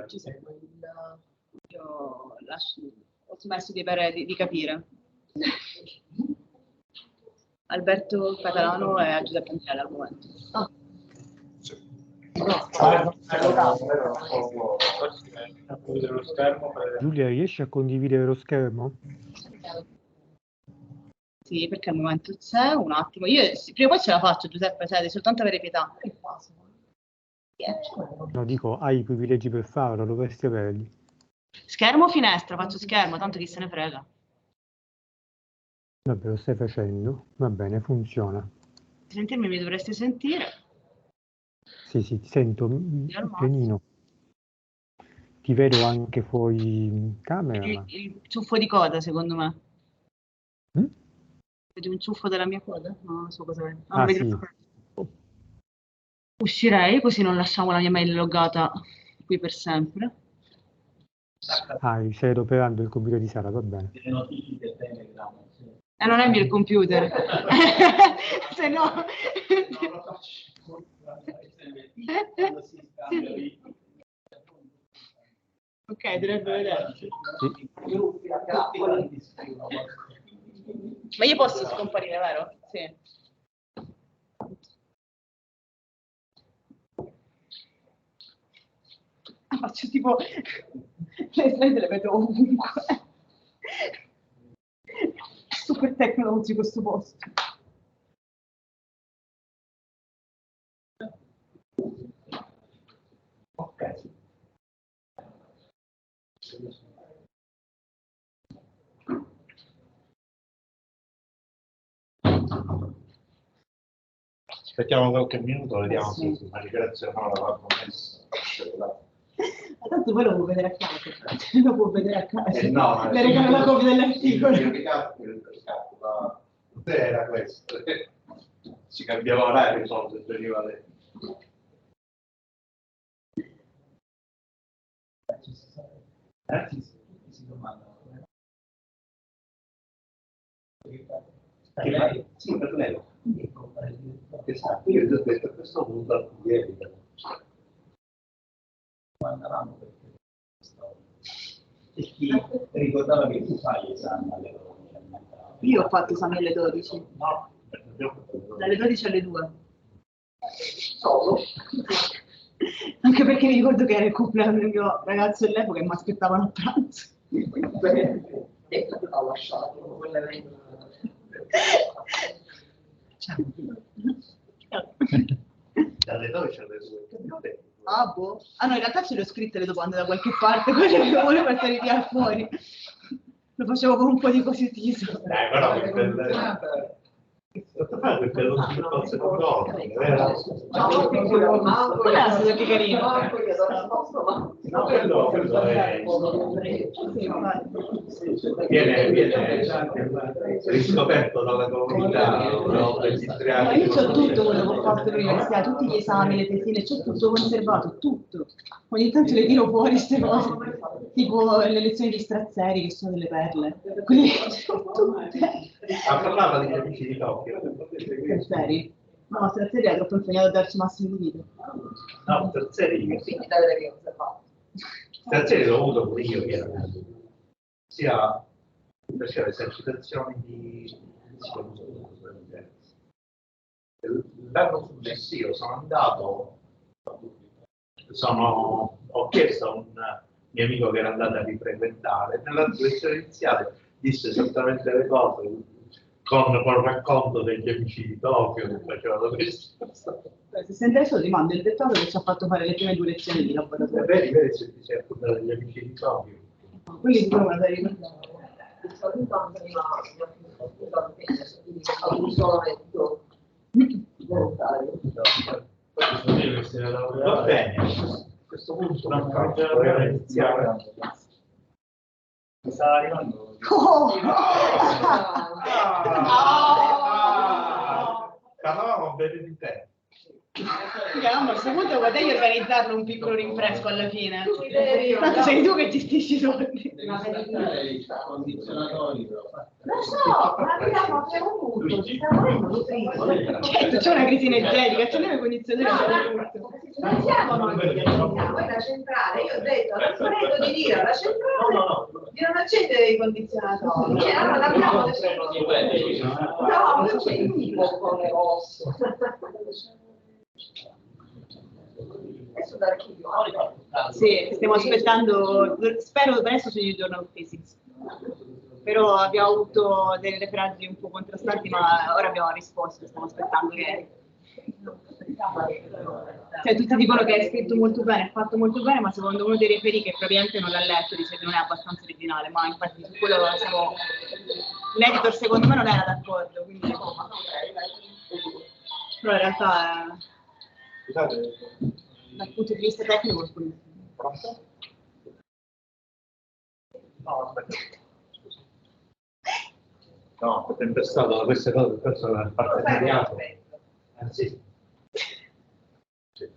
Ci serve io ho smesso di capire. Alberto Catalano e Giuseppe Michele al momento. Giulia, riesci a condividere lo schermo? Sì, perché al momento c'è un attimo. Io prima o poi ce la faccio, Giuseppe, devi soltanto avere pietà. No, dico, hai i privilegi per farlo, dovresti averli. Schermo o finestra? Faccio schermo, tanto chi se ne frega. Vabbè, lo stai facendo. Va bene, funziona. Sentirmi mi dovresti sentire. Sì, ti sento pianino. Ti vedo anche fuori camera. Il ciuffo di coda, secondo me. Mm? Vedi un ciuffo della mia coda? No, non so cosa vedi. Sì. Uscirei, così non lasciamo la mia mail loggata qui per sempre. Stai adoperando il computer di Sara, va bene. Non è il mio computer. Se no... Ok, dovrebbe vederci. Ma io posso scomparire, vero? Sì. Faccio tipo... Le slide le vedo ovunque. Super tecnologico questo posto. Ok. Aspettiamo qualche minuto, vediamo se la ricreazione la promessa. Ma tanto poi lo può vedere a casa, lo può vedere a casa. No, le regalo la copia dell'articolo. Il ricatto era questo. Si cambiava orario, solito, e veniva lei. Si domanda. Sì, per lei. Esatto, io ti ho detto a questo punto ieri. Andavamo perché e chi ricordava che tu fai gli esami alle 12. Io ho fatto esami alle 12. No, dalle 12 alle 2. Solo? Anche perché mi ricordo che era il compleanno del mio ragazzo all'epoca e mi aspettavano a pranzo. E l'ho lasciato quell'evento. Dalle 12 alle 2. Ah, boh. Ah no, in realtà ce le ho scritte le domande da qualche parte, quelle che volevo mettere via fuori. Lo facevo con un po' di positivo. Però perché non si fosse controllo, vero? Quella è stata che carina. No, quello è... Viene riscoperto dalla comunità, no? Ma io c'ho tutto quello che ho fatto all'università, tutti gli esami, le tesine, c'ho tutto conservato, tutto. Ogni tanto le tiro fuori queste cose, tipo le lezioni di Strazzeri che sono delle perle. Quindi tutte. Parlava degli amici di Tokyo. Strazzeri? No, Strazzeri è troppo impegnato a darci massimi di vita. No, Strazzeri l'ho avuto pure io, chiaramente. Sia faceva esercitazioni di l'anno successivo sono andato, ho chiesto a un mio amico che era andato a rifrequentare, nella lezione iniziale disse esattamente le cose con il racconto degli amici di Tokyo che facevano questo. Se sente adesso ti mando il dettaglio che ci ha fatto fare le prime 2 lezioni di laboratorio. Vedi se ti sei appuntato degli amici di Tokyo. Quelli sicuro me la devi ricordare. Va bene, a questo punto dobbiamo iniziare. Mi sta arrivando. Parlavamo bene di te. A questo punto potevi organizzarlo un piccolo rinfresco alla fine. Tanto sei tu che gestisci i soldi. Lo so, ma abbiamo avuto, ci stiamo avendo Certo, c'è una crisi energetica, c'è una condizione non siamo noi che decidiamo, è la centrale. Io ho detto, prego di dire alla centrale di non accendere i condizionatori. Allora l'abbiamo adesso. No, non c'è il tipo con le rosse. Adesso d'archivio. Sì, stiamo aspettando, spero presto sugli Journal of Physics. Però abbiamo avuto delle referaggi un po' contrastanti, ma ora abbiamo risposto, stiamo aspettando che... Cioè, tutti dicono che è scritto molto bene, è fatto molto bene, ma secondo uno dei referi che probabilmente non l'ha letto dice che non è abbastanza originale, ma infatti su quello siamo... L'editor secondo me non era d'accordo, quindi... Però in realtà è... Scusate. Dal punto di vista tecnico... Pronto? No, aspetta. No, ho tempestato da queste cose, penso che partenariato. Sì. Sì.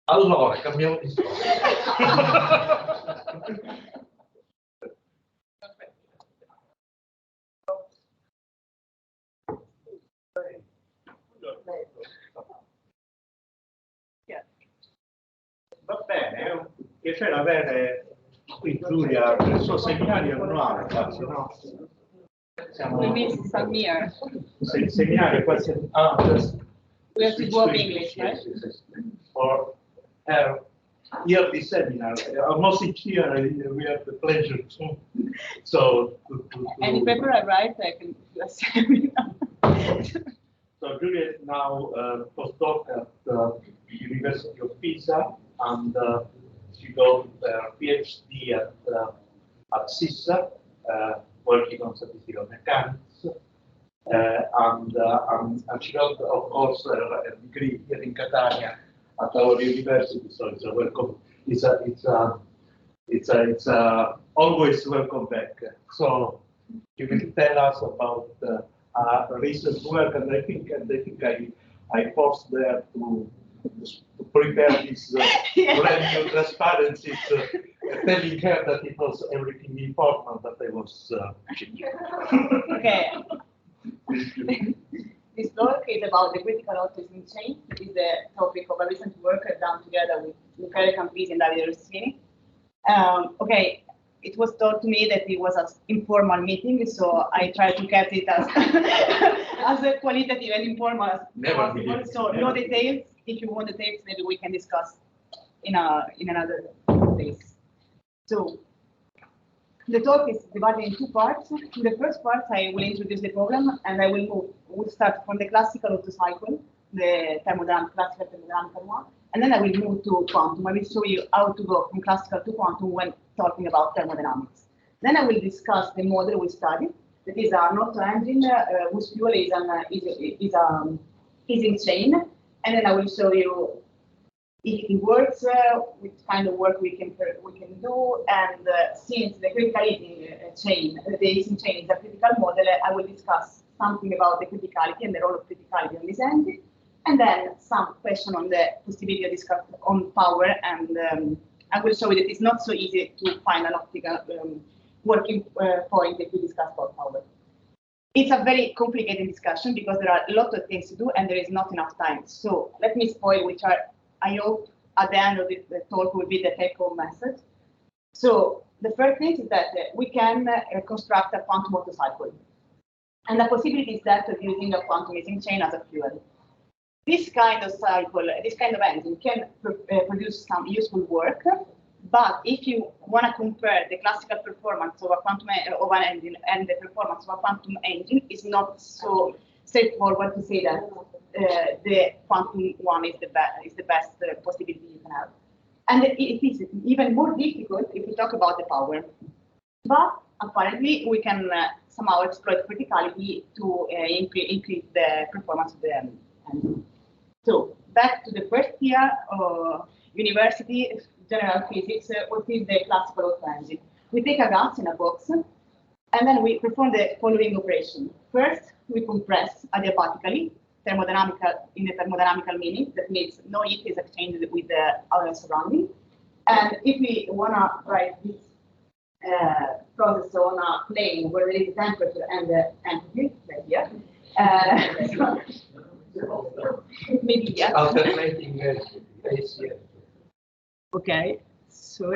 Allora, cambiamo di storia. Va bene, è un piacere avere qui Giulia per il suo seminario annuale, Falci, no? We miss Samir. Seminario quasi... We have to go up English, right? For her yearly seminar, almost each year we have the pleasure to. So, Any paper I write, I can do a seminar. So Giulia is now postdoc at the University of Pisa, and she got her PhD at Pisa, working on statistical mechanics, and she got, of course, a degree here in Catania at our university. So it's a welcome. It's always welcome back. So you will tell us about recent work, and I think I forced her to prepare this brand new transparencies, telling her that it was everything important that I was. Okay. This talk is about the critical autism chain. It is the topic of a recent work I've done together with Giulia Piccitto and Davide Rossini. Okay. It was told to me that it was an informal meeting, so I tried to keep it as as qualitative and informal as possible. So no details. If you want details, maybe we can discuss in another place. So the talk is divided in two parts. In the first part, I will introduce the problem, and I will start from the classical Otto cycle, the classical thermodynamical one, and then I will move to quantum. I will show you how to go from classical to quantum when talking about thermodynamics. Then I will discuss the model we studied. That is an Otto engine whose fuel is Ising chain, and then I will show you if it works, which kind of work we can do, and since the criticality chain, the Ising chain is a critical model, I will discuss something about the criticality and the role of criticality on this engine, and then some question on the possibility of discuss on power, and I will show you that it's not so easy to find an optical working point if we discuss about power. It's a very complicated discussion because there are a lot of things to do and there is not enough time. So let me spoil which are, I hope, at the end of the talk will be the take-home message. So the first thing is that we can construct a quantum Otto cycle. And the possibility is that of using a quantum Ising chain as a fuel. This kind of cycle, this kind of engine can produce some useful work, but if you want to compare the classical performance of a quantum of an engine and the performance of a quantum engine, it's not so straightforward to say that the quantum one is the best possibility you can have. And it is even more difficult if we talk about the power. But apparently we can somehow exploit criticality to increase the performance of the engine. So back to the first year university general physics, what is the classical Otto engine? We take a gas in a box, and then we perform the following operation. First, we compress adiabatically in the thermodynamical meaning. That means no heat is exchanged with the outer surrounding. And if we want to write this process on a plane where there is temperature and the entropy, right here, maybe yes. Alternating ACL. Okay, so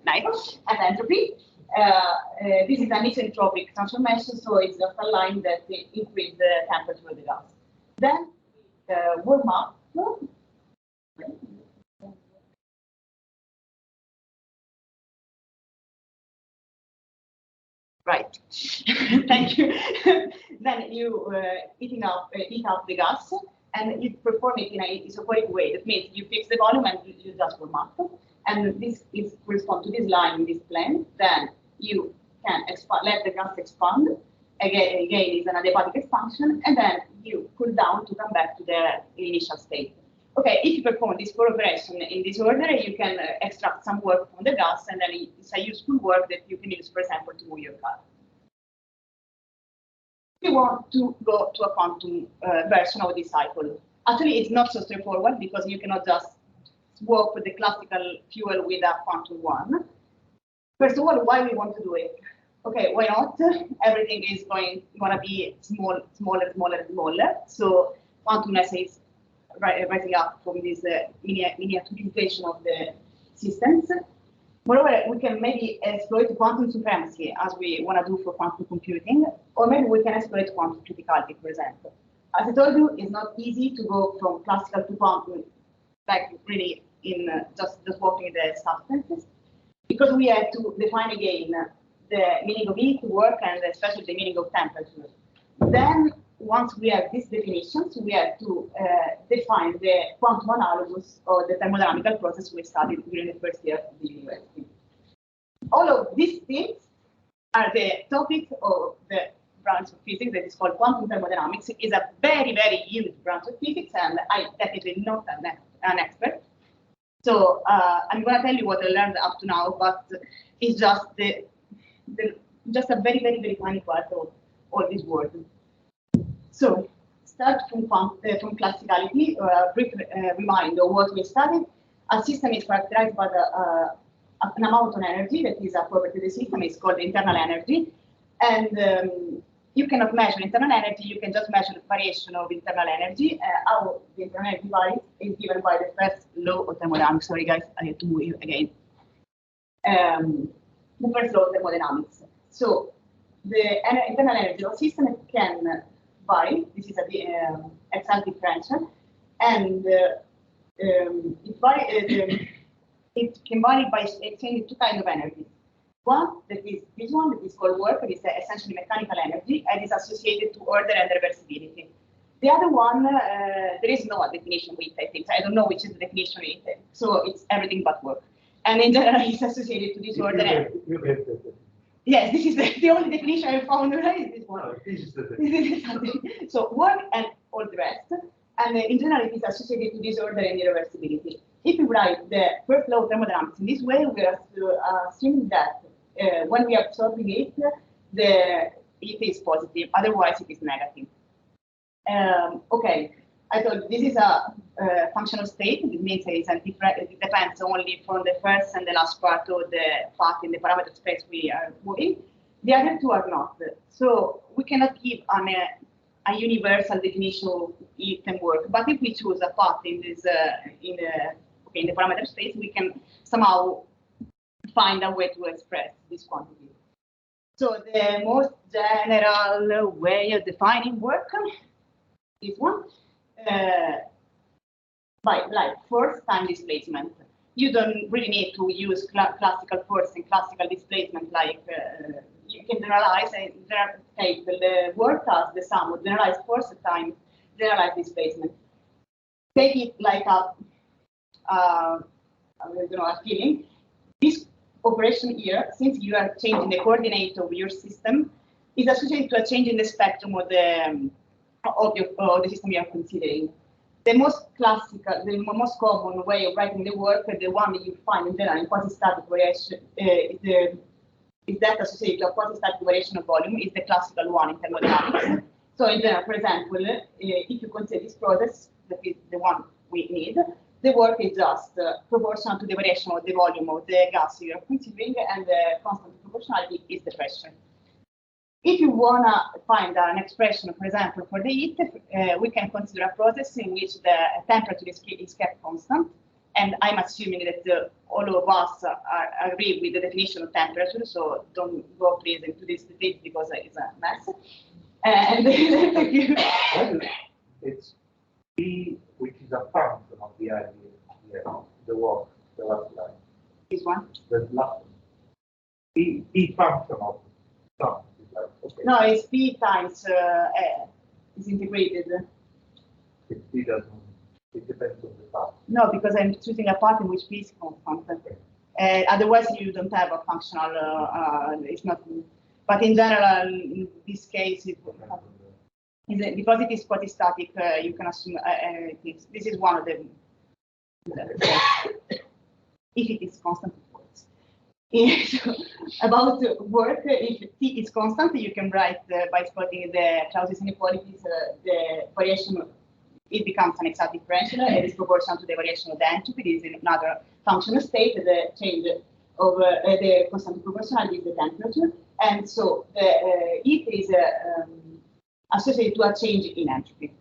nice. And entropy. This is an isentropic transformation, so it's just a line that increases the temperature of the gas. Then warm up. Right. Thank you. Then you heat up the gas, and you perform it in a isoporic way. That means you fix the volume and you just warm up. And this is correspond to this line in this plane. Then you can let the gas expand. Again is an adiabatic expansion, and then you cool down to come back to the initial state. Okay, if you perform this four operation in this order, you can extract some work from the gas, and then it's a useful work that you can use, for example, to move your car. We want to go to a quantum version of this cycle. Actually, it's not so straightforward because you cannot just swap the classical fuel with a quantum one. First of all, why we want to do it? Okay, why not? Everything is gonna be smaller. So quantumness is rising up from this miniaturization of the systems. Moreover, we can maybe exploit quantum supremacy as we want to do for quantum computing, or maybe we can exploit quantum criticality, for example. As I told you, it's not easy to go from classical to quantum, like really in just swapping the substances, because we have to define again the meaning of heat, work, and especially the meaning of temperature. Then, once we have these definitions, we have to define the quantum analogous or the thermodynamical process we studied during the first year of the university. All of these things are the topic of the branch of physics that is called quantum thermodynamics. It's a very, very huge branch of physics, and I'm definitely not an expert. So I'm going to tell you what I learned up to now, but it's just just a very, very, very tiny part of all this work. So, start from classicality, a brief reminder of what we studied. A system is characterized by an amount of energy that is a property of the system. It's called internal energy. And you cannot measure internal energy, you can just measure the variation of internal energy. How the internal energy varies is given by the first law of thermodynamics. Sorry, guys, I have to move you again. The first law of thermodynamics. So, the internal energy of a system can vary. This is a exalt differential, and it can vary by exchanging two kinds of energy. One that is this one that is called work, it is essentially mechanical energy, and is associated to order and reversibility. The other one, there is no definition with, I think. I don't know which is the definition with, so it's everything but work. And in general, it's associated to disorder. Yes, this is the only definition I found, right? This one. This is the definition. So work and all the rest. And in general, it is associated to disorder and irreversibility. If we write the first law of thermodynamics in this way, we are assuming that when we are absorbing it, it is positive. Otherwise, it is negative. Okay, I thought this is a functional state. It means it depends only from the first and the last part of the path in the parameter space we are moving. The other two are not. So we cannot give a universal definition of it can work. But if we choose a path in this in the parameter space, we can somehow find a way to express this quantity. So the most general way of defining work, this one, by like force time displacement. You don't really need to use classical force and classical displacement like you can generalize and take the work as the sum of generalized force times generalized displacement. Take it like a feeling. This operation here, since you are changing the coordinate of your system, is associated to a change in the spectrum of the system you are considering. The most classical, the most common way of writing the work, the one that you find in general in quasi-static variation, is that associated to a quasi-static variation of volume, is the classical one in thermodynamics. So in general, for example, if you consider this process, that is the one we need, the work is just proportional to the variation of the volume of the gas you are considering, and the constant proportionality is the pressure. If you want to find an expression, for example, for the heat, we can consider a process in which the temperature is kept constant. And I'm assuming that all of us agree with the definition of temperature, so don't go please into this debate because it's a mess. And it's P, which is a function of the idea here, the work, the last line. This one? The last one. P function of some. Okay. No, it's P times is integrated. It doesn't. It depends on the part. No, because I'm choosing a part in which P is constant. Okay. Otherwise, you don't have a functional. It's not. But in general, in this case, because it is quasi-static, you can assume this is one of them. If it is constant, of course. About work, if T is constant, you can write by spotting the Clausius inequalities, the variation, it becomes an exact differential, it is proportional to the variation of the entropy. This is another functional state, the change of the constant proportionality is the temperature. And so the heat is associated to a change in entropy.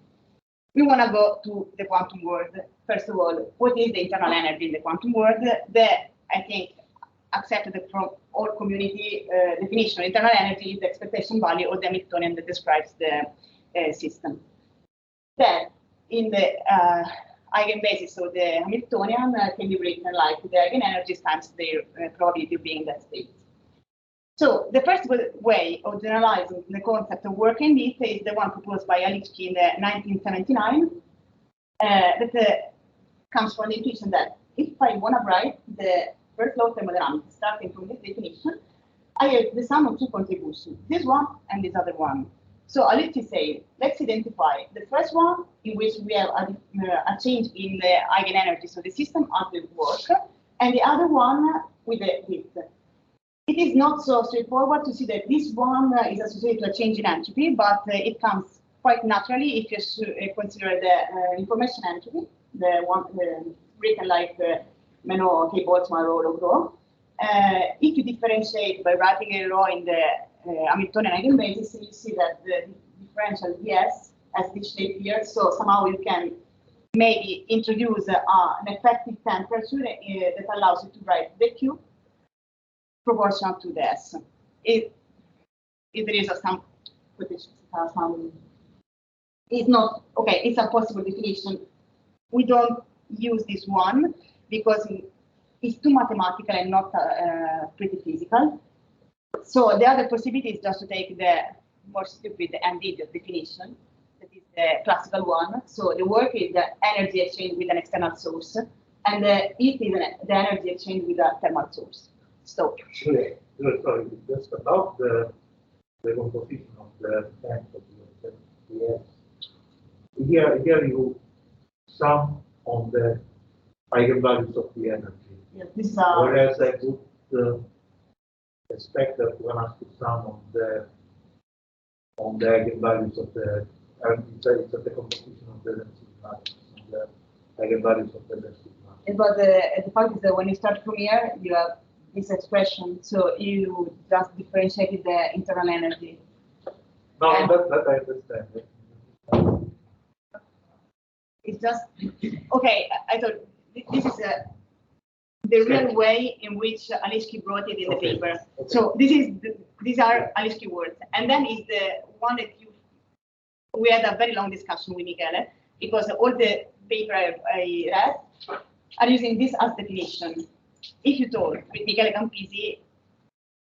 We want to go to the quantum world. First of all, what is the internal energy in the quantum world? I think, accepted from all community definition of internal energy is the expectation value of the Hamiltonian that describes the system. Then, in the eigenbasis of the Hamiltonian can be written like the eigenenergies times their probability of being in that state. So the first way of generalizing the concept of work and heat is the one proposed by Alinsky in 1979 that comes from the intuition that if I want to write the first law of thermodynamics starting from this definition, I have the sum of two contributions, this one and this other one. So Alinsky say, let's identify the first one in which we have a change in the eigenenergies of the system as the work, and the other one with the heat. It is not so straightforward to see that this one is associated to a change in entropy, but it comes quite naturally if you consider the information entropy, the one written like Menot, K. Boltzmann, rho, log rho. If you differentiate by writing a rho in the Hamiltonian eigenbasis, you see that the differential ds has this shape here, so somehow you can maybe introduce an effective temperature that allows you to write the Q proportional to the S. If there is some it's not okay, it's a possible definition. We don't use this one because it's too mathematical and not pretty physical. So the other possibility is just to take the more stupid and idiot definition, that is the classical one. So the work is the energy exchange with an external source, and the heat is the energy exchange with a thermal source. So sorry, just about the composition of the temperature. Yes. Here you sum on the eigenvalues of the energy. yes, this is Whereas I would expect that one has to sum on the eigenvalues of the it's the composition of the density matrix, on the eigenvalues of the density matrix. but the fact is that when you start from here, you have this expression, so you just differentiated the internal energy. No, that I understand. It's just okay. I thought this is the real way in which Alinsky brought it in the paper. Okay. So these are Alinsky words, and then is the one that we had a very long discussion with Michele because all the paper I read are using this as definition. If you told with Michele Campisi,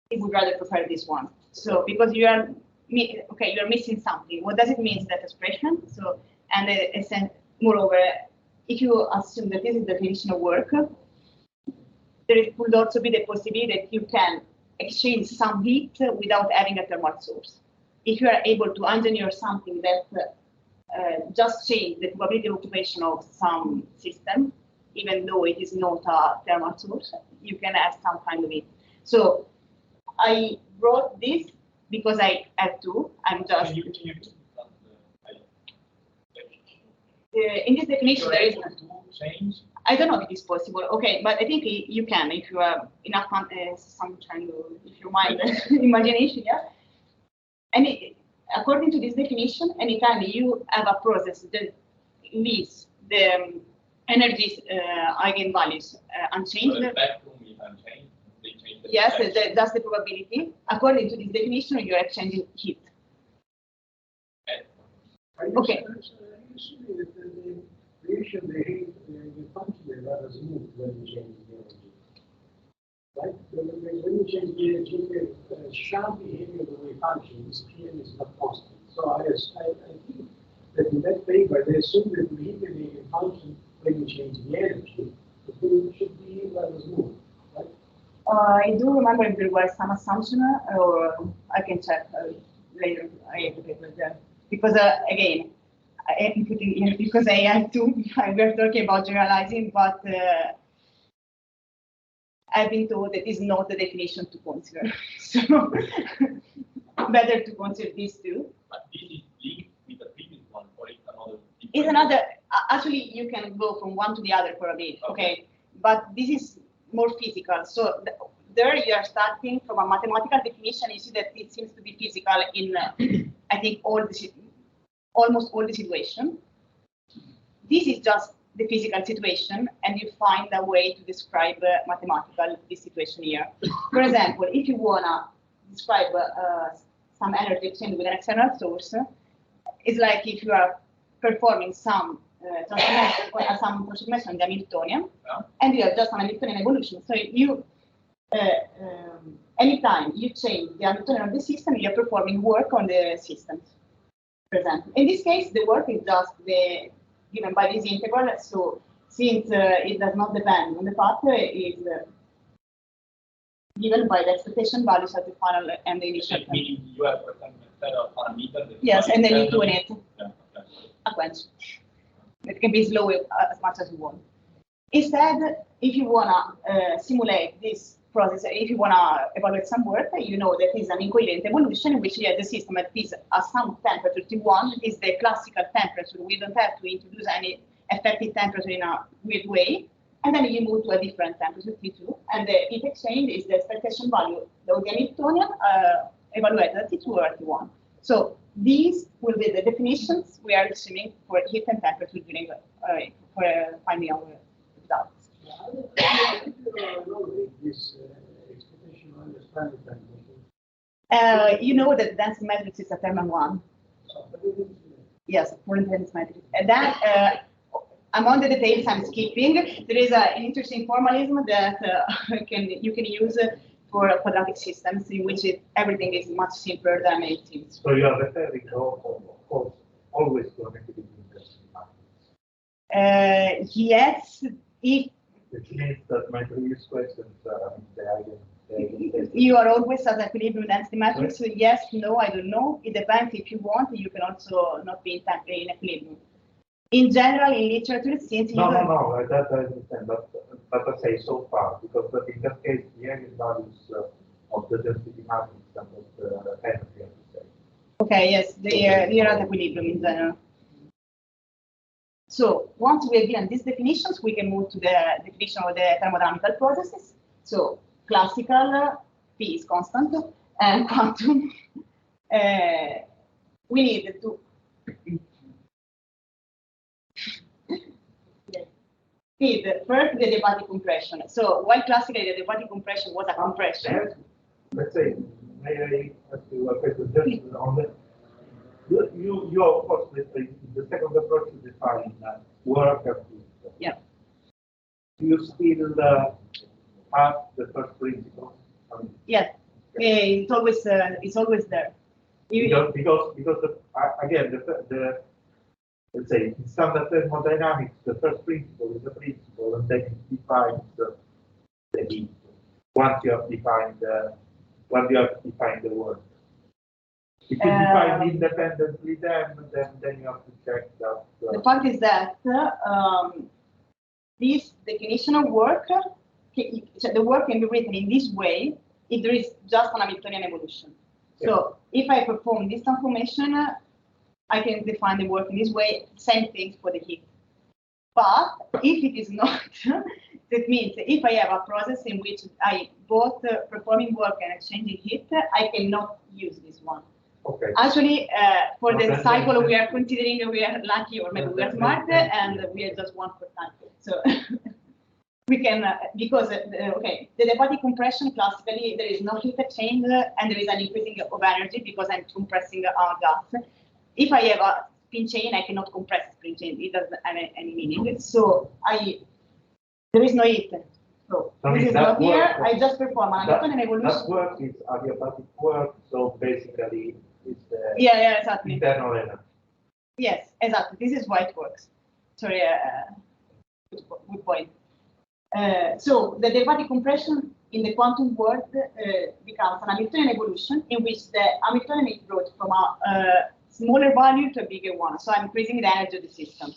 he would rather prefer this one. So because you are missing something. What does it mean, that expression? So and moreover, if you assume that this is the definition of work, there could also be the possibility that you can exchange some heat without having a thermal source. If you are able to engineer something that just change the probability of occupation of some system, even though it is not a thermal source, you can have some kind of heat. So I wrote this because I have to. I'm just. in this definition there is I don't know if it is possible. Okay, but I think you can if you are enough some kind of if you mind imagination, yeah. And according to this definition, anytime you have a process that leaves the energy eigenvalues unchanged. So the spectrum is unchanged. They change the Yes, that's the probability. According to this definition, you are exchanging heat. Okay. The function is rather smooth when you change the energy. Right? When you change the energy, the sharp behavior of the wave function is clearly not constant. So I think that in that paper, they assume that the behavior function when you change the energy, the thing should be rather smooth. Right? I do remember if there was some assumption, or I can check later. I have the paper there. Because again, I'm putting in because I have to. We're talking about generalizing, but I've been told that is not the definition to consider. So better to consider these two. But this is linked with the previous one, or it's another? It's another. Actually, you can go from one to the other for a bit. Okay, but this is more physical. So there you are starting from a mathematical definition. You see that it seems to be physical in I think almost all the situation. This is just the physical situation, and you find a way to describe mathematical this situation here. For example, if you wanna describe some energy exchange with an external source, it's like if you are performing some transformation in the Hamiltonian, and you have just an Hamiltonian evolution. So you anytime you change the Hamiltonian of the system, you are performing work on the systems. For example, in this case, the work is just given by this integral. So since it does not depend on the path, it is given by the expectation values at the final and the initial. Meaning you have, for example, instead of parameter. Yes, and then you tune it a quench. It can be slow as much as you want. Instead, if you wanna simulate this process, if you wanna evaluate some work, you know that is an incoherent evolution in which you have the system at this some temperature T1 is the classical temperature. We don't have to introduce any effective temperature in a weird way, and then you move to a different temperature T2, and the heat exchange is the expectation value of the Hamiltonian evaluated at T2 or at T1. So these will be the definitions we are assuming for heat and temperature during for finding our results. You know that density matrix is a term one. Yes, for density matrix. And then among the details I'm skipping, there is an interesting formalism that you can use for quadratic systems in which everything is much simpler than it seems. So you are referring, of course, always to a negative density matrix. Yes, if which means that my previous questions, you are always at equilibrium density matrix. So yes, no, I don't know. It depends. If you want, you can also not be in equilibrium. In general, in literature, since no, that I understand. But I say so far, because in that case, the eigenvalues of the density matrix and of the energy, I would say. Okay, yes, they are at equilibrium in general. So once we have given these definitions, we can move to the definition of the thermodynamical processes. So classical, P is constant, and quantum, we need to feed first the adiabatic compression. So while classically the adiabatic compression was a compression. Let's say, may I ask you a question just on the you of course, the second approach you define work at least. Yeah. Do you still have the first principle? Yes. It's always there. Because again the let's say in standard thermodynamics the first principle is a principle and then it defines the heat. Once you have defined the work. If you define independently, then you have to check that. The fact is that this definition of work, the work can be written in this way if there is just an Hamiltonian evolution. Yeah. So if I perform this transformation, I can define the work in this way. Same thing for the heat. But if it is not, that means if I have a process in which I both performing work and exchanging heat, I cannot use this one. Okay. Actually, for the cycle, we are considering we are lucky or maybe we are smart and we are just one per time. So we can, because, okay, the diabatic compression, classically, there is no heat exchange and there is an increasing of energy because I'm compressing a gas. If I have a spin chain, I cannot compress spin chain. It doesn't have any meaning. So there is no heat. So this is not here. I just perform an evolution. That work is adiabatic work. So basically, it's the exactly. internal energy. Yes, exactly. This is why it works. Sorry, good point. So the diabatic compression in the quantum world becomes an Hamiltonian evolution in which the Hamiltonian is brought from a smaller value to a bigger one. So I'm increasing the energy of the system.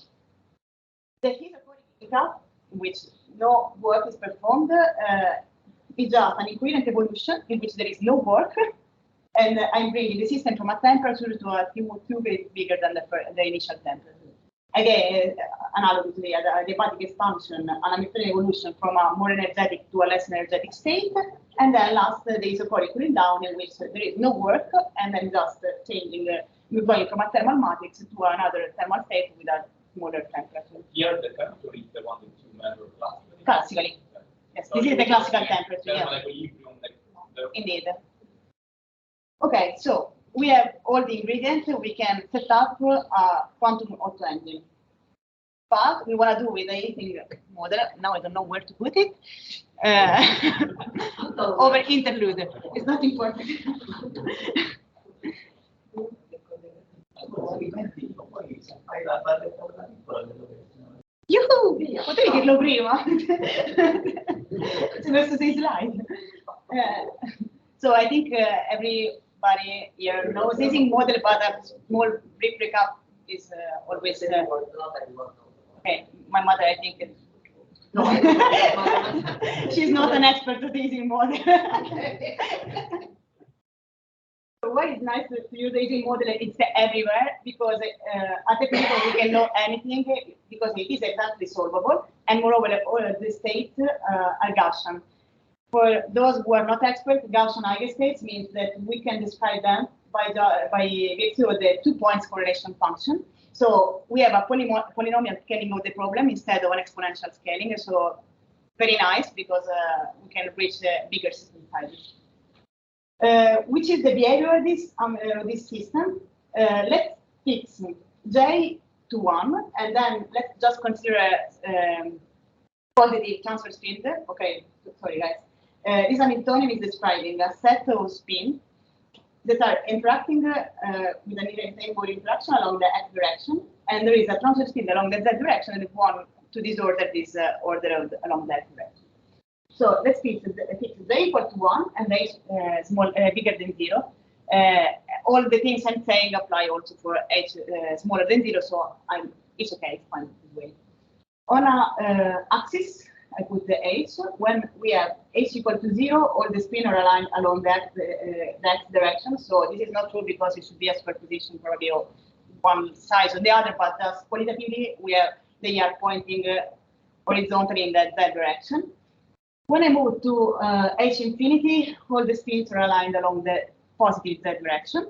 The heat critical, in which no work is performed, is just an equivalent evolution in which there is no work, and I'm bringing the system from a temperature to a Q bigger than the initial temperature. Again, analogous to the diabatic expansion, an Hamiltonian evolution from a more energetic to a less energetic state, and then last the isochronic cooling down in which there is no work, and then just changing, going from a thermal matrix to another thermal state with a smaller temperature. Here, the temperature is the one that you measure classically. Classically. Yes, so this is the classical temperature. Yeah. Indeed. Okay, so we have all the ingredients. We can set up a quantum Otto engine. But we want to do with the Ising model. Now I don't know where to put it. Over interlude. It's not important. Yuhu! Potevi dirlo prima. Verso sei slide. So I think everybody here knows Ising model, but a small brief recap is always. Okay, my mother, I think. No. She's not an expert at Ising model. So why it's nice to use the Ising model? It's everywhere because at the principle we can know anything because it is exactly solvable, and moreover all the states are Gaussian. For those who are not experts, Gaussian eigenstates means that we can describe them by virtue of the 2 points correlation function. So we have a polynomial scaling of the problem instead of an exponential scaling. So very nice because we can reach bigger system sizes. Which is the behavior of this system? Let's fix J to 1, and then let's just consider positive transfer field. Okay, sorry guys. This Hamiltonian is describing a set of spins that are interacting with an irreversible interaction along the x direction, and there is a transfer field along the z direction that want to disorder this order along that direction. So let's fix z equal to 1 and z bigger than 0. All the things I'm saying apply also for h smaller than 0, so it's okay, it's fine this way. On a axis, I put the h. When we have h equal to 0, all the spins are aligned along that direction. So this is not true because it should be a superposition probably of one side or the other, but just qualitatively they are pointing horizontally in that direction. When I move to h infinity, all the spins are aligned along the positive z direction.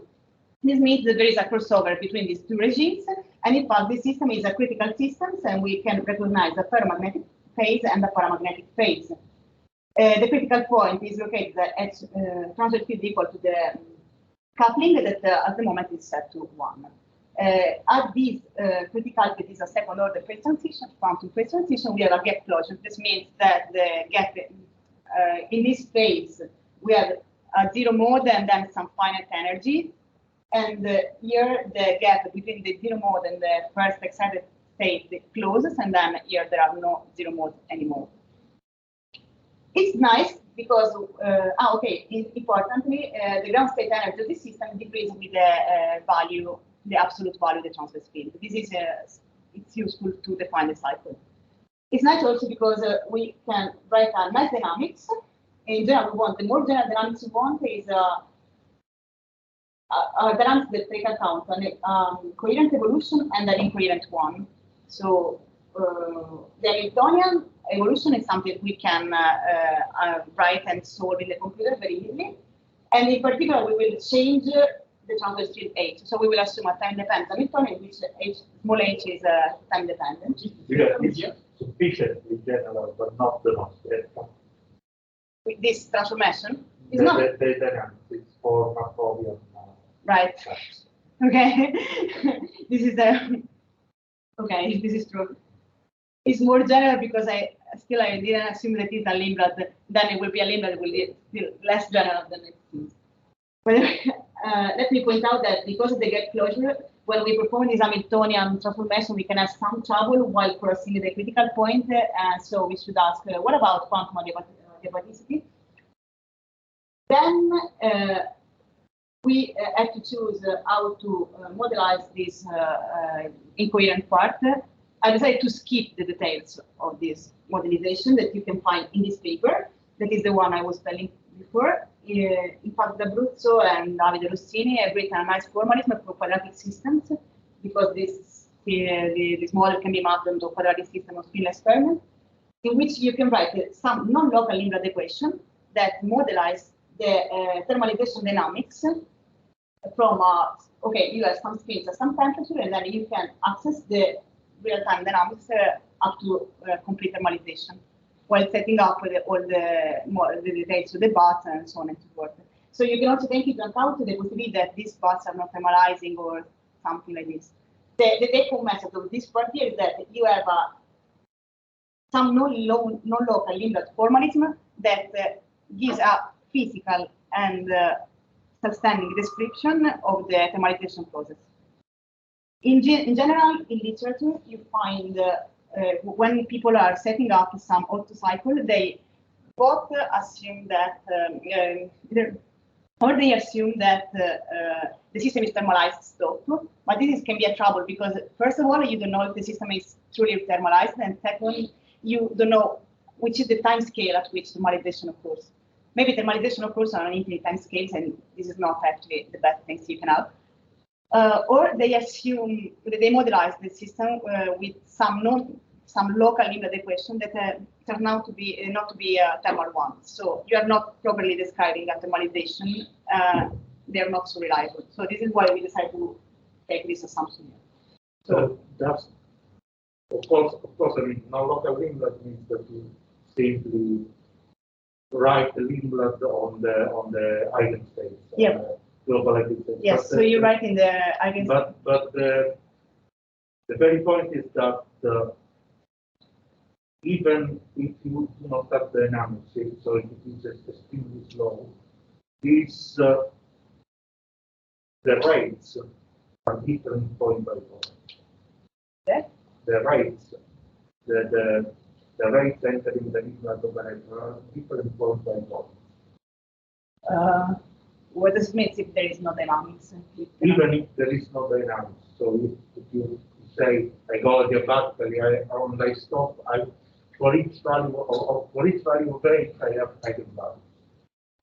This means that there is a crossover between these two regimes, and in fact, this system is a critical system, and we can recognize a ferromagnetic phase and a paramagnetic phase. The critical point is located at transfer field equal to the coupling that at the moment is set to 1. At this criticality, it is a second order phase transition, quantum phase transition, we have a gap closure. This means that the gap in this phase, we have a 0 mode and then some finite energy. And here the gap between the 0 mode and the first excited state closes, and then here there are no 0 modes anymore. It's nice because, importantly, the ground state energy of the system decreases with the absolute value of the transfer field. This is it's useful to define the cycle. It's nice also because we can write a nice dynamics. In general, we want the more general dynamics we want is balance that take account an coherent evolution and an incoherent one. So the Hamiltonian evolution is something we can write and solve in the computer very easily. And in particular, we will change the transverse field H. So we will assume a time-dependent Hamiltonian, in which H, small h is time-dependent. It's sufficiently general, but not the most. With this transformation, it's The not dynamics is for Markovian. right. Okay, this is okay. This is true. It's more general because I didn't assume that it's a Limblad. Then it will be a Limblad. It will be still less general than it seems. But let me point out that because of the gap closure, when we perform this Hamiltonian transformation, we can have some trouble while crossing the critical point. So we should ask, what about quantum adiabaticity? Then we have to choose how to modelize this incoherent part. I decided to skip the details of this modelization that you can find in this paper. That is the one I was telling before. In fact, D'Abruzzo and Davide Rossini have written a nice formalism for quadratic systems, because this model can be mapped onto a quadratic system of spinless experiment, in which you can write some non-local Limblad equation that modelize the thermalization dynamics from, okay, you have some spins at some temperature, and then you can access the real-time dynamics up to complete thermalization, while setting up all the details of the baths and so on and so forth. So you can also take into account the possibility that these baths are not thermalizing or something like this. The take-home method of this part here is that you have some non-local Limblad formalism that gives a physical and self-standing description of the thermalization process. In general, in literature, you find when people are setting up some Otto cycle, they both assume that, or they assume that the system is thermalized stop. But this can be a trouble because, first of all, you don't know if the system is truly thermalized, and second, you don't know which is the time scale at which thermalization occurs. Maybe thermalization occurs on infinite time scales, and this is not actually the best things you can have. Or they assume that they modelize the system with some local Limblad equation that turn out to be not to be a thermal one. So you are not properly describing a thermalization. They are not so reliable. So this is why we decided to take this assumption here. So that's of course. I mean, non-local Limblad means that you simply write the Limblad on the eigenspace. Yeah. Global eigenspace. Yes. But so you write in the eigenspace. But the very point is that even if you do not have dynamics, so if it is extremely slow, these the rates are different point by point. Yeah. The rates, the rates entering the Limblad operator are different point by point. What does it mean if there is no dynamics? Even if there is no dynamics, so if you say I go adiabatically, I stop, for each value of H, I have eigenvalues.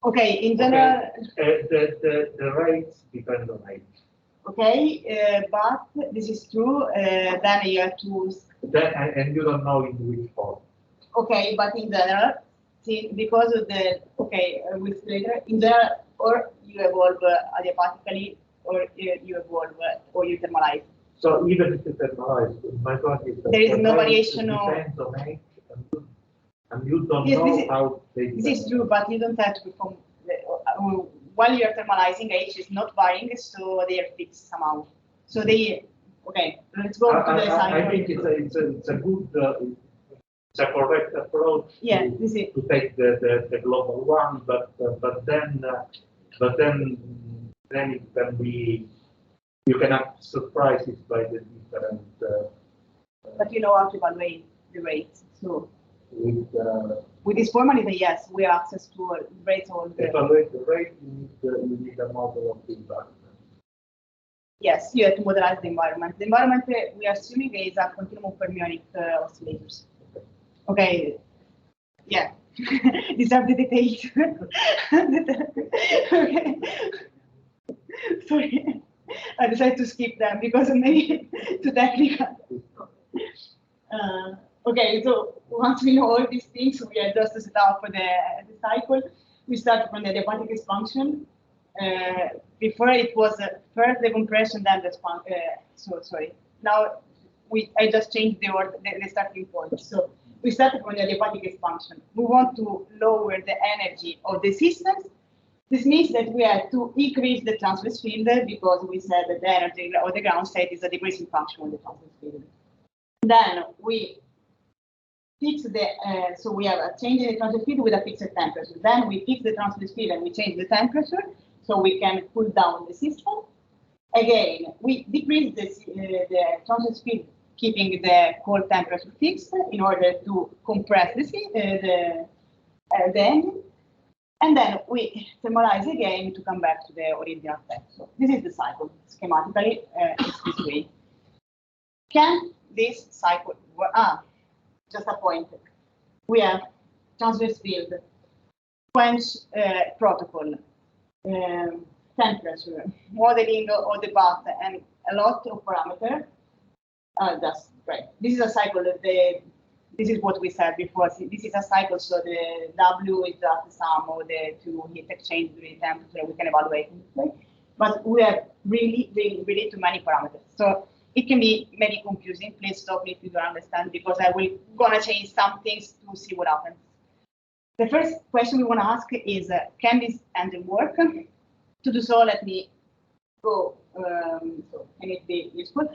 Okay, in general. Okay. The rates depend on H. Okay, but this is true. Then you have to. And you don't know in which form. Okay, but in general, see, because of the we'll see later. In general, or you evolve adiabatically, or you evolve or you thermalize. So even if you thermalize, my point is that there is no variation of. Depends on H, and you don't know how they. This is true, but you don't have to perform. While you are thermalizing, H is not varying, so they are fixed somehow. So they, okay, let's go to the side. I think it's a good, it's a correct approach to take the global one, but then it can be, you can have surprises by the different. But you know how to evaluate the rates, so. With this formalism, yes, we have access to rates all the. Evaluate the rate, you need a model of the environment. Yes, you have to modelize the environment. The environment we are assuming is a continuum of fermionic oscillators. Okay. Yeah. These are the details. Okay. Sorry, I decided to skip them because maybe too technical. Okay, so once we know all these things, we are just to set up the cycle. We start from the adiabatic expansion. Before it was first the compression, then the sorry. Now I just changed the starting point. So we started from the adiabatic expansion. We want to lower the energy of the systems. This means that we have to increase the transverse field because we said that the energy of the ground state is a decreasing function of the transverse field. Then we fix the, so we have a change in the transverse field with a fixed temperature. Then we fix the transverse field and we change the temperature so we can cool down the system. Again, we decrease the transverse field, keeping the cold temperature fixed in order to compress the engine. And then we thermalize again to come back to the original text. So this is the cycle. Schematically, it's this way. Can this cycle work? Just a point. We have transverse field, quench protocol, temperature, modeling of the bath, and a lot of parameters. That's right. This is a cycle. This is what we said before. This is a cycle, so the W is just the sum of the two heat exchange during temperature. We can evaluate it, but we have really too many parameters. So it can be maybe confusing. Please stop me if you don't understand, because I will gonna change some things to see what happens. The first question we want to ask is, can this engine work? To do so, let me go. So can it be useful?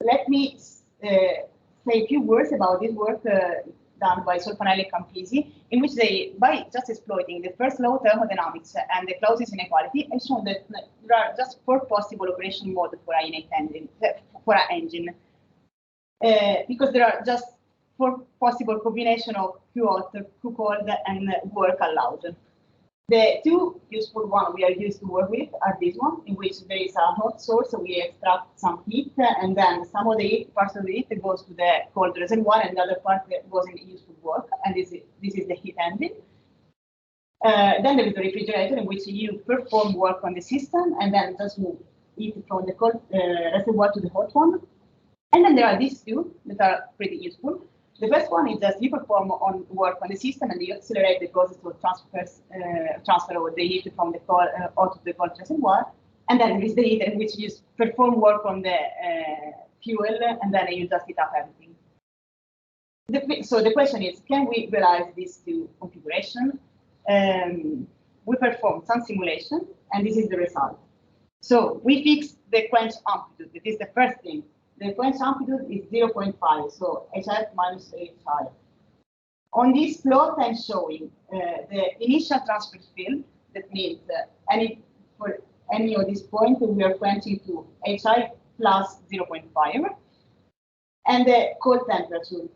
Let me say a few words about this work done by Solfanelli and Campisi, in which they, by just exploiting the first law of thermodynamics and the closest inequality, have shown that there are just 4 possible operation modes for an engine, because there are just 4 possible combination of Q hot, Q cold, and work allowed. The 2 useful ones we are used to work with are this one, in which there is a hot source, so we extract some heat, and then some of the heat, parts of the heat goes to the cold reservoir, and the other part goes in useful work, and this is the heat engine. Then there is the refrigerator, in which you perform work on the system, and then just move heat from the cold reservoir to the hot one. And then there are these 2 that are pretty useful. The first one is just you perform work on the system and you accelerate the process of transfer of the heat from the cold out of the cold reservoir. And then there is the heater in which you perform work on the fuel, and then you just heat up everything. So the question is, can we realize these 2 configurations? We perform some simulation, and this is the result. So we fix the quench amplitude. That is the first thing. The quench amplitude is 0.5, so HF minus HI. On this plot, I'm showing the initial transfer field. That means for any of these points, we are quenching to HI plus 0.5. And the cold temperature.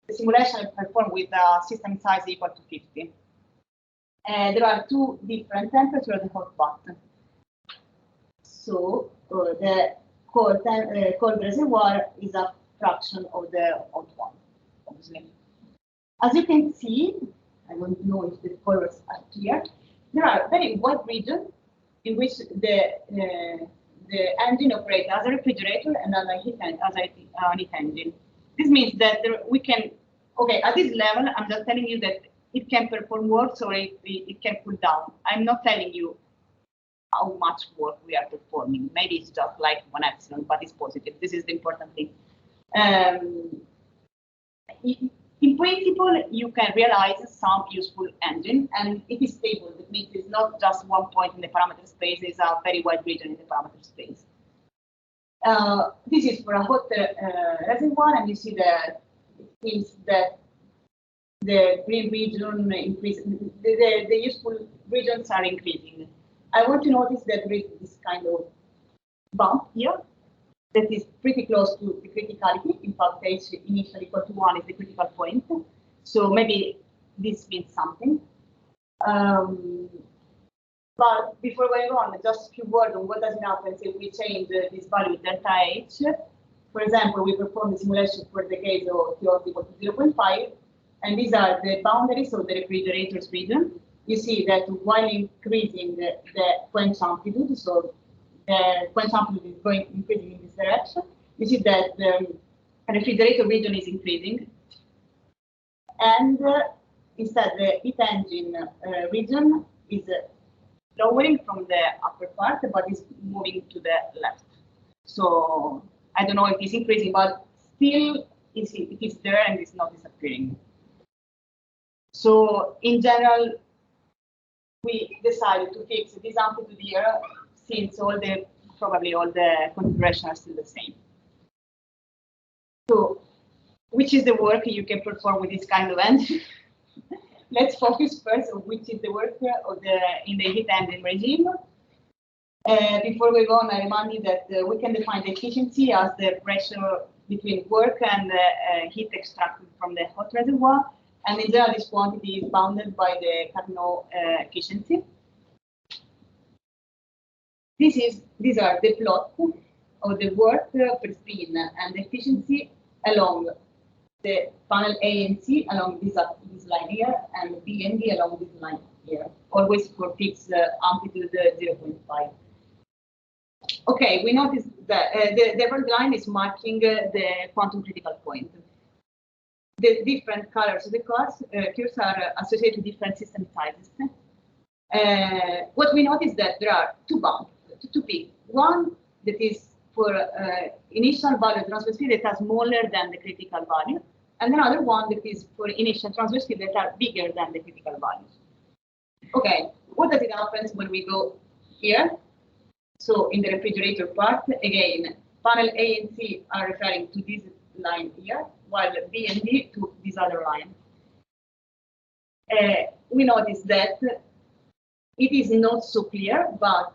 The simulation is performed with a system size equal to 50. There are 2 different temperatures of the hot bath. So the cold reservoir is a fraction of the hot one, obviously. As you can see, I don't know if the colors are clear, there are very wide regions in which the engine operates as a refrigerator and as a heat engine. This means that we can, okay, at this level, I'm just telling you that it can perform work, so it can cool down. I'm not telling you how much work we are performing. Maybe it's just like 1 epsilon, but it's positive. This is the important thing. In principle, you can realize some useful engine, and it is stable. That means it's not just 1 point in the parameter space, it's a very wide region in the parameter space. This is for a hot reservoir, and you see that it seems that the green region increases, the useful regions are increasing. I want to notice that there is this kind of bump here that is pretty close to the criticality. In fact, H initially equal to 1 is the critical point. So maybe this means something. But before going on, just a few words on what does it happen if we change this value delta H. For example, we perform the simulation for the case of T equal to 0.5, and these are the boundaries of the refrigerator's region. you see that while increasing the quench amplitude, so the quench amplitude is going increasing in this direction, you see that the refrigerator region is increasing, and instead the heat engine region is lowering from the upper part, but is moving to the left. So I don't know if it's increasing, but still it is there and it's not disappearing. So in general, we decided to fix this amplitude here, since probably all the configurations are still the same. So, which is the work you can perform with this kind of engine? Let's focus first on which is the work of in the heat engine regime. Before we go on, I remind you that we can define the efficiency as the pressure between work and heat extracted from the hot reservoir. And in general, this quantity is bounded by the Carnot efficiency. These are the plot of the work per spin and the efficiency along the panel A and C along this line here, and B and D along this line here, always for fixed amplitude 0.5. Okay, we notice that the red line is marking the quantum critical point. The different colors of the curves are associated with different system sizes. What we notice is that there are two bounds, two peaks. One that is for initial value transfer speed that are smaller than the critical value, and another one that is for initial transfer speed that are bigger than the critical values. Okay, what does it happen when we go here? So in the refrigerator part, again, panel A and C are referring to this line here, while B and D to this other line. We notice that it is not so clear, but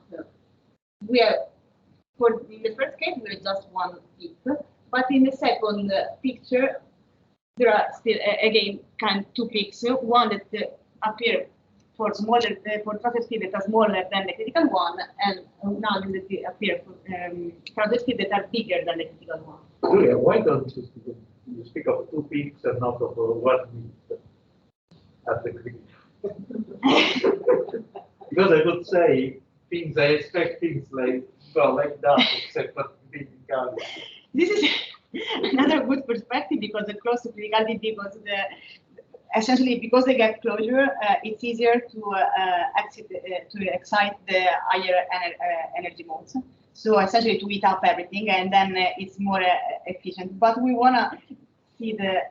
we are, in the first case, there is just one peak, but in the second picture, there are still, again, two peaks, one that appear for smaller, for transfer speed that are smaller than the critical one, and another that appear for transfer speed that are bigger than the critical one. Giulia, why don't you speak of two peaks and not of one peak at the critical? Because I would say things, I expect things like that, except for criticality. This is another good perspective, because the close to criticality, because essentially because they get closure, it's easier to excite the higher energy modes. So essentially to heat up everything, and then it's more efficient. But we want to see the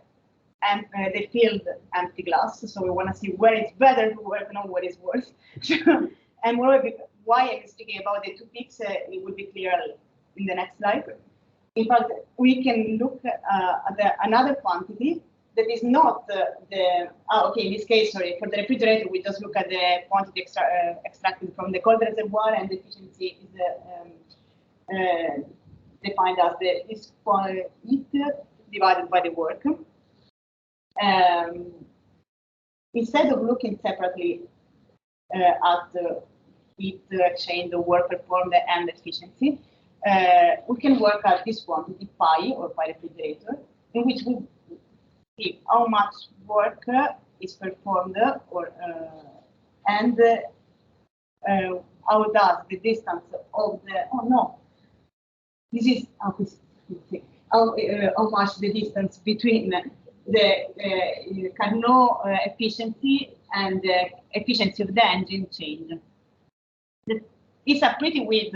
field empty glass, so we want to see where it's better to work, not where it's worse. And moreover, why I'm speaking about the two peaks, it will be clear in the next slide. In fact, we can look at another quantity that is not okay, in this case, sorry, for the refrigerator, we just look at the quantity extracted from the cold reservoir, and the efficiency is defined as the heat divided by the work. Instead of looking separately at the heat exchange, the work performed, and efficiency, we can work at this quantity pi, or pi refrigerator, in which we see how much work is performed, or and how does the distance of the how much the distance between the Carnot efficiency and the efficiency of the engine change. It's a pretty weird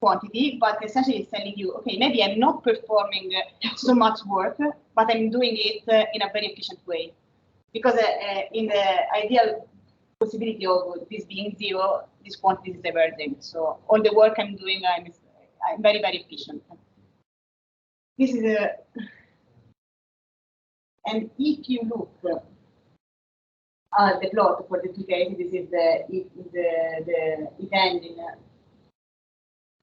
quantity, but essentially it's telling you, okay, maybe I'm not performing so much work, but I'm doing it in a very efficient way. Because in the ideal possibility of this being zero, this quantity is diverging. So all the work I'm doing, I'm very, very efficient. This is and if you look at the plot for the two cases, this is the heat engine,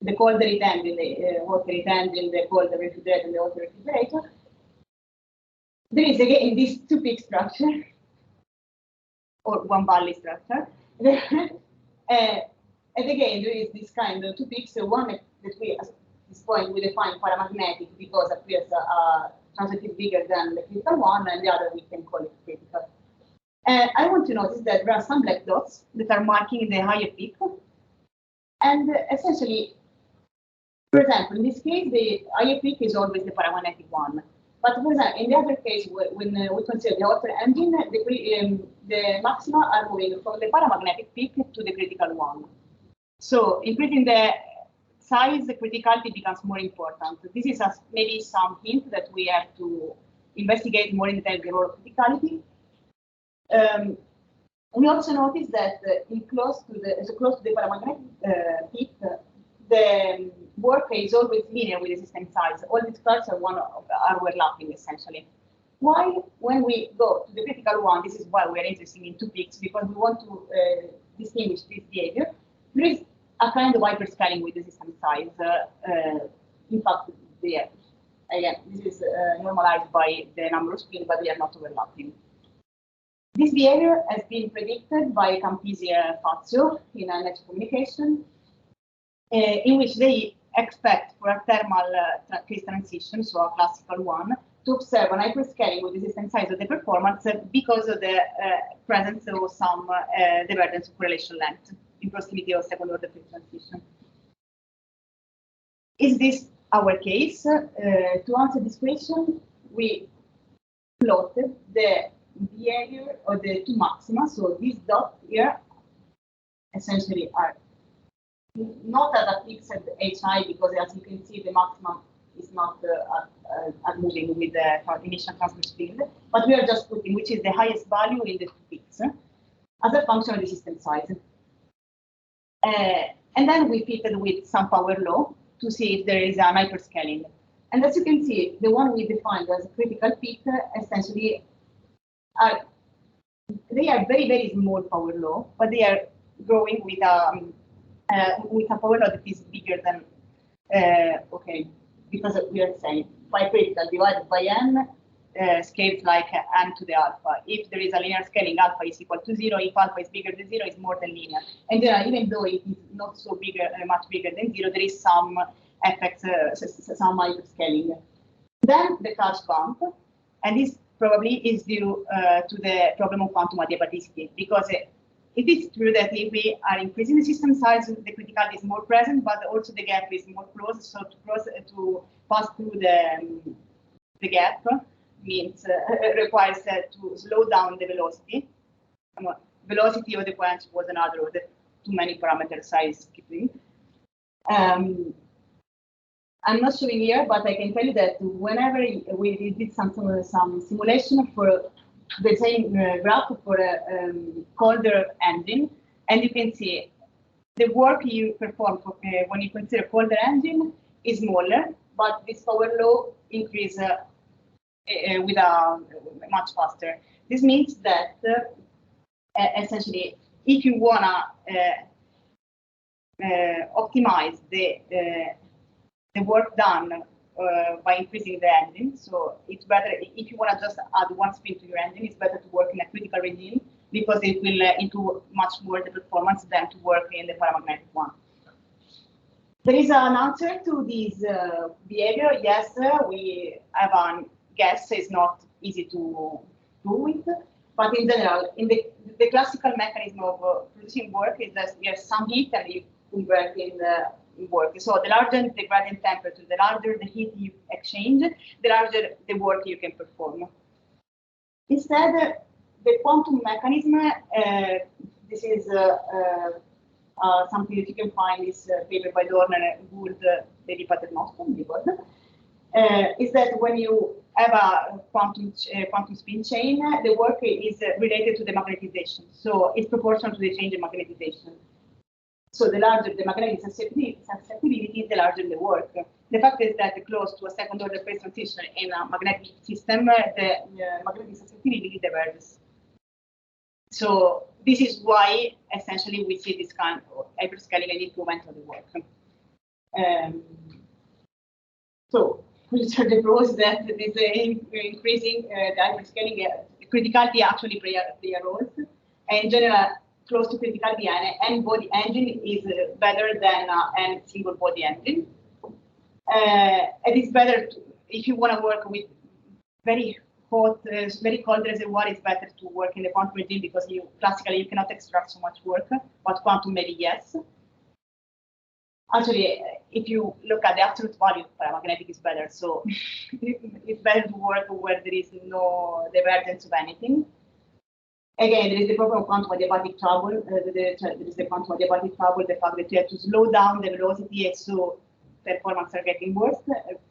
the colder heat engine, the hotter heat engine, the colder refrigerator, and the hotter refrigerator. There is again this two peak structure, or one valley structure. And again, there is this kind of two peaks. So one that we, at this point, we define paramagnetic because appears transitive bigger than the critical one, and the other we can call it critical. I want to notice that there are some black dots that are marking the higher peak. And essentially, for example, in this case, the higher peak is always the paramagnetic one. But for example, in the other case, when we consider the Otto engine, the maxima are moving from the paramagnetic peak to the critical one. So increasing the size, the criticality becomes more important. This is maybe some hint that we have to investigate more in detail the role of criticality. We also notice that close to the paramagnetic peak, the work is always linear with the system size. All these curves are overlapping essentially. While when we go to the critical one, this is why we are interested in two peaks, because we want to distinguish this behavior. There is a kind of hyperscaling with the system size. In fact, again, this is normalized by the number of spin, but they are not overlapping. This behavior has been predicted by Campisi and Falci in a net communication, in which they expect for a thermal case transition, so a classical one, to observe an hyperscaling with the system size of the performance because of the presence of some divergence of correlation length in proximity of second order phase transition. Is this our case? To answer this question, we plotted the behavior of the two maxima. So these dots here essentially are not at a fixed HI, because as you can see, the maximum is not moving with the initial transverse field, but we are just putting which is the highest value in the two peaks as a function of the system size. And then we fitted with some power law to see if there is an hyperscaling. And as you can see, the one we defined as a critical peak essentially they are very, very small power law, but they are growing with a power law that is bigger than, because we are saying pi critical divided by n scales like n to the alpha. If there is a linear scaling, alpha is equal to 0. If alpha is bigger than 0, it's more than linear. And even though it is not so bigger, much bigger than 0, there is some effects, some hyperscaling. Then the Falci bump, and this probably is due to the problem of quantum adiabaticity, because it is true that if we are increasing the system size, the criticality is more present, but also the gap is more close. So to pass through the gap means requires to slow down the velocity. Velocity of the quench was another of the too many parameter size skipping. I'm not showing here, but I can tell you that whenever we did some simulation for the same graph for a colder engine, and you can see the work you perform for, when you consider colder engine is smaller, but this power law increase with a much faster. This means that essentially, if you wanna optimize the work done by increasing the engine. So it's better if you want to just add one spin to your engine, it's better to work in a critical regime because it will improve much more the performance than to work in the paramagnetic one. There is an answer to this behavior. Yes, we have a guess. It's not easy to do it, but in general, in the classical mechanism of producing work is that you have some heat and you convert in work. So the larger the gradient temperature, the larger the heat you exchange, the larger the work you can perform. Instead, the quantum mechanism, this is something that you can find in this paper by Dorner, Gould, Daily Paternoster, is that when you have a quantum spin chain, the work is related to the magnetization. So it's proportional to the change in magnetization. So the larger the magnetic susceptibility, the larger the work. The fact is that close to a second order phase transition in a magnetic system, the magnetic susceptibility diverges. So this is why essentially we see this kind of hyperscaling and improvement of the work. So which are the pros that this increasing the hyperscaling criticality actually play a role. And in general, close to criticality, n body engine is better than n single body engine. And it's better if you want to work with very hot, very cold reservoir, it's better to work in the quantum regime because classically you cannot extract so much work, but quantum maybe yes. Actually, if you look at the absolute value, paramagnetic is better. So it's better to work where there is no divergence of anything. Again, there is the problem of quantum adiabatic trouble. There is the quantum adiabatic trouble, the fact that you have to slow down the velocity, and so performance are getting worse,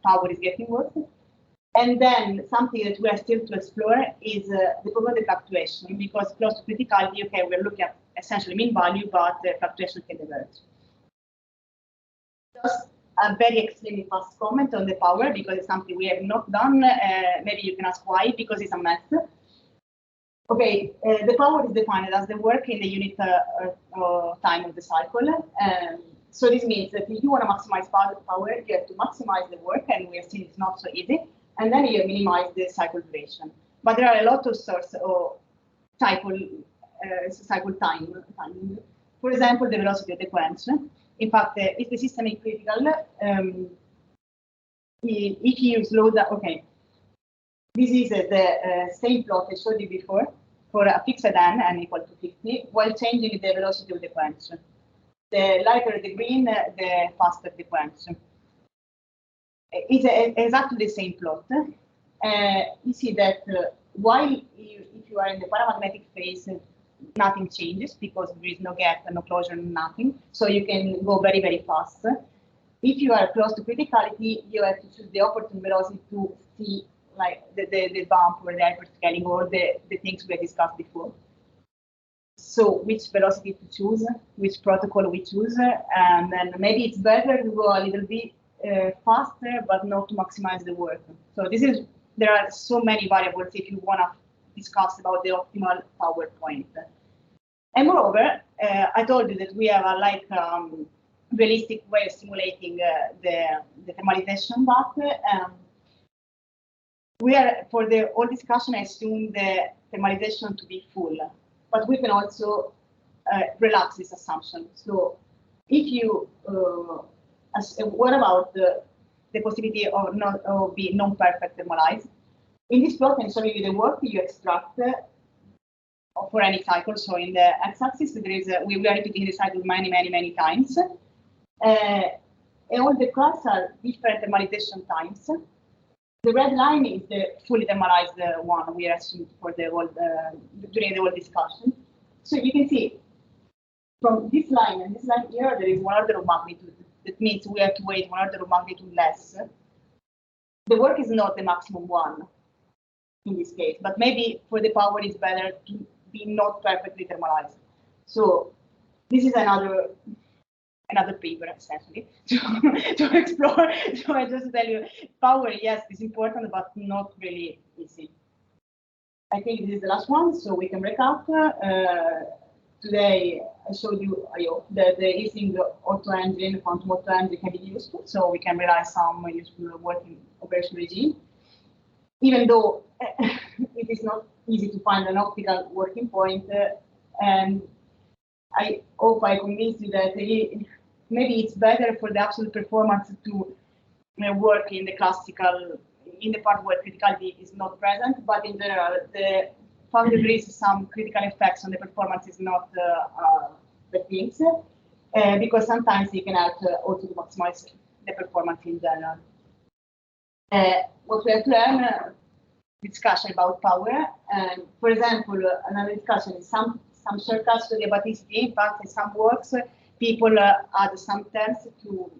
power is getting worse. And then something that we are still to explore is the problem of the fluctuation, because close to criticality, okay, we're looking at essentially mean value, but the fluctuation can diverge. Just a very extremely fast comment on the power, because it's something we have not done. Maybe you can ask why, because it's a mess. Okay, the power is defined as the work in the unit time of the cycle. So this means that if you want to maximize power, you have to maximize the work, and we have seen it's not so easy. And then you minimize the cycle duration. But there are a lot of sources of cycle timing. For example, the velocity of the quench. In fact, if the system is critical, if you slow down, okay, this is the same plot I showed you before for a fixed n equal to 50, while changing the velocity of the quench. The lighter the green, the faster the quench. It's exactly the same plot. You see that while if you are in the paramagnetic phase, nothing changes because there is no gap, no closure, nothing. So you can go very, very fast. If you are close to criticality, you have to choose the opportune velocity to see like the bump or the hyperscaling or the things we discussed before. So which velocity to choose, which protocol we choose, and then maybe it's better to go a little bit faster, but not to maximize the work. So there are so many variables if you want to discuss about the optimal power point. And moreover, I told you that we have a realistic way of simulating the thermalization, but we are, for the whole discussion, I assume the thermalization to be full, but we can also relax this assumption. So if you, what about the possibility of being non-perfect thermalized? In this plot, I'm showing you the work you extract for any cycle. So in the x-axis, there is we are repeating the cycle many times. And all the graphs are different thermalization times. The red line is the fully thermalized one we assumed for the whole during the whole discussion. So you can see from this line and this line here, there is 1 order of magnitude. That means we have to wait 1 order of magnitude less. The work is not the maximum one in this case, but maybe for the power it's better to be not perfectly thermalized. So this is another paper essentially to explore. So I just tell you, power, yes, is important, but not really easy. I think this is the last one, so we can recap. Today I showed you, I hope, that the Ising Otto engine, quantum Otto engine can be useful, so we can realize some useful working operation regime. Even though it is not easy to find an optical working point, and I hope I convinced you that maybe it's better for the absolute performance to work in the classical, in the part where criticality is not present, but in general, the fact that there is some critical effects on the performance is not the things, because sometimes it can help also to maximize the performance in general. What we have to learn, discussion about power, and for example, another discussion is some shortcuts to the adiabaticity. In fact, in some works, people add some terms to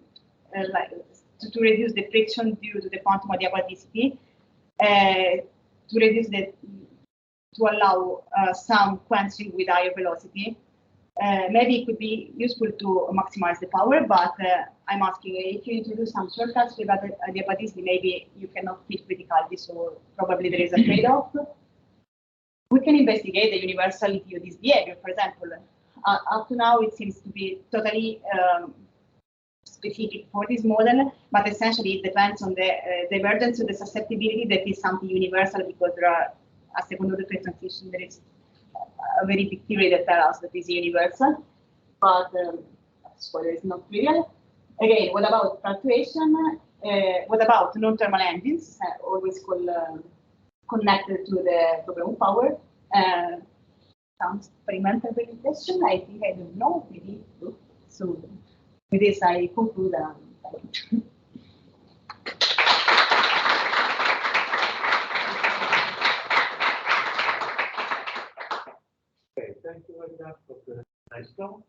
reduce the friction due to the quantum adiabaticity, to allow some quenching with higher velocity. Maybe it could be useful to maximize the power, but I'm asking if you introduce some shortcuts with adiabaticity, maybe you cannot fit criticality, so probably there is a trade-off. We can investigate the universality of this behavior. For example, up to now it seems to be totally specific for this model, but essentially it depends on the divergence of the susceptibility that is something universal, because there are a second order transition. There is a very big theory that tells us that is universal, but spoiler is not real. Again, what about fluctuation? What about non-thermal engines, always called connected to the program power. Some experimental validation, I think I don't know, maybe. So with this I conclude. Thank you. Okay, thank you very much for the nice talk.